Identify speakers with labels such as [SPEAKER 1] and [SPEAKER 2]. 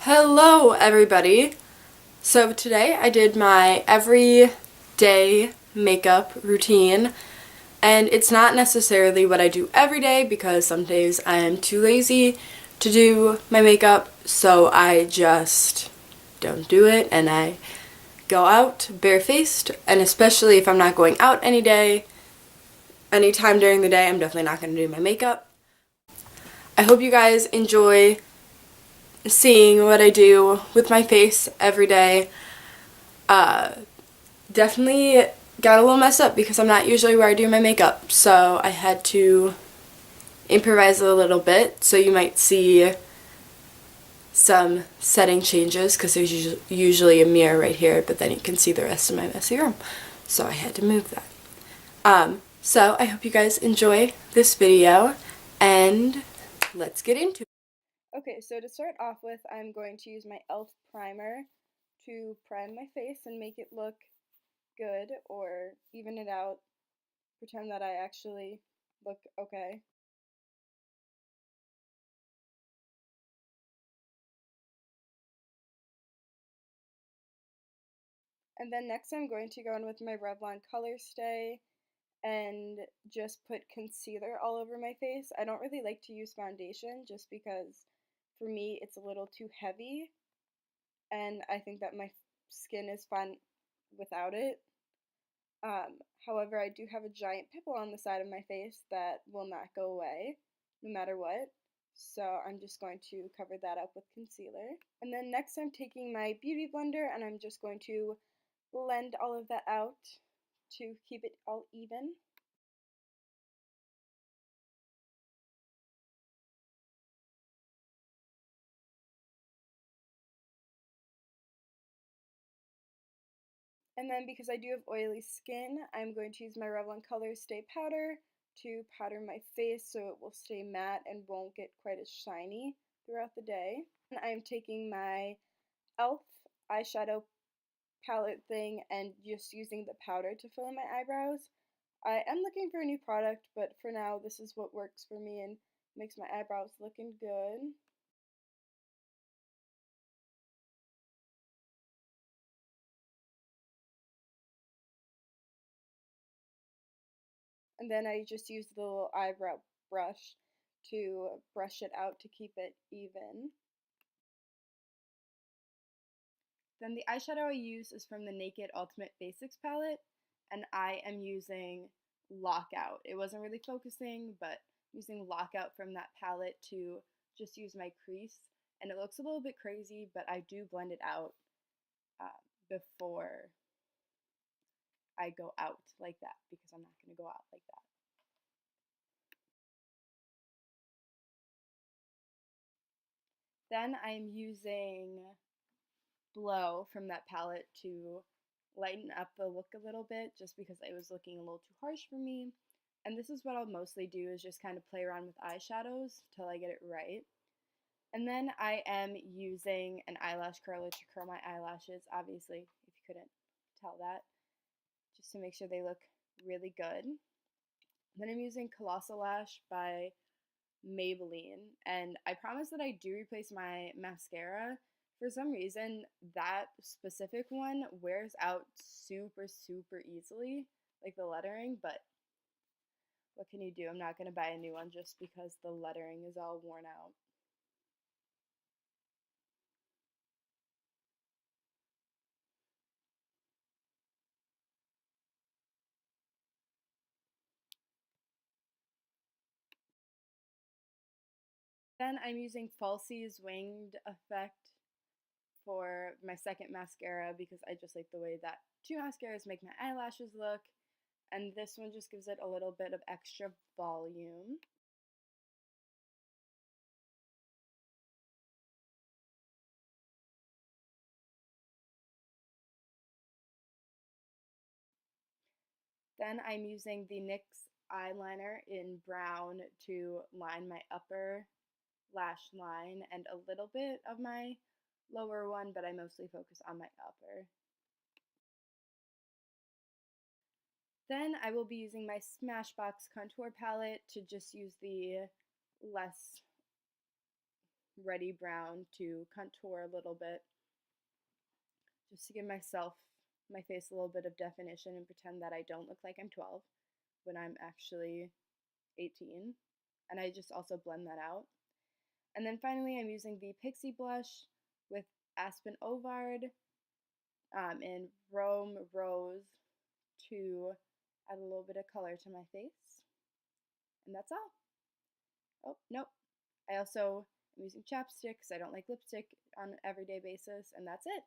[SPEAKER 1] Hello everybody! So today I did my everyday makeup routine, and it's not necessarily what I do every day because some days I am too lazy to do my makeup, so I just don't do it and I go out barefaced. And especially if I'm not going out anytime during the day, I'm definitely not going to do my makeup. I hope you guys enjoy seeing what I do with my face every day. Definitely got a little messed up because I'm not usually where I do my makeup, so I had to improvise a little bit. So you might see some setting changes because there's usually a mirror right here, but then you can see the rest of my messy room, so I had to move that. So I hope you guys enjoy this video, and let's get into it. Okay, so to start off with, I'm going to use my e.l.f. primer to prime my face and make it look good, or even it out, pretend that I actually look okay. And then next I'm going to go in with my Revlon Color Stay and just put concealer all over my face. I don't really like to use foundation just because for me it's a little too heavy, and I think that my skin is fine without it. However, I do have a giant pimple on the side of my face that will not go away no matter what. So I'm just going to cover that up with concealer. And then next I'm taking my beauty blender and I'm just going to blend all of that out to keep it all even. And then because I do have oily skin, I'm going to use my Revlon Color Stay Powder to powder my face so it will stay matte and won't get quite as shiny throughout the day. And I'm taking my e.l.f. eyeshadow palette thing and just using the powder to fill in my eyebrows. I am looking for a new product, but for now this is what works for me and makes my eyebrows looking good. And then I just use the little eyebrow brush to brush it out to keep it even. Then the eyeshadow I use is from the Naked Ultimate Basics palette, and I am using Lockout. It wasn't really focusing, but using Lockout from that palette to just use my crease. And it looks a little bit crazy, but I do blend it out uh, before I go out like that because I'm not going to go out like that. Then I'm using Blow from that palette to lighten up the look a little bit just because it was looking a little too harsh for me. And this is what I'll mostly do, is just kind of play around with eyeshadows till I get it right. And then I am using an eyelash curler to curl my eyelashes, obviously, if you couldn't tell that, just to make sure they look really good. Then I'm using Colossal Lash by Maybelline, and I promise that I do replace my mascara. For some reason, that specific one wears out super easily, like the lettering, but what can you do? I'm not going to buy a new one just because the lettering is all worn out. Then I'm using Falsies Winged Effect for my second mascara because I just like the way that two mascaras make my eyelashes look, and this one just gives it a little bit of extra volume. Then I'm using the NYX eyeliner in brown to line my upper lash line and a little bit of my lower one, but I mostly focus on my upper. Then I will be using my Smashbox contour palette to just use the less reddy brown to contour a little bit, just to give my face a little bit of definition and pretend that I don't look like I'm 12 when I'm actually 18. And I just also blend that out. And then finally, I'm using the Pixie blush with Aspen Ovard in Rome Rose to add a little bit of color to my face. And that's all. Oh, nope. I also am using chapstick because I don't like lipstick on an everyday basis, and that's it.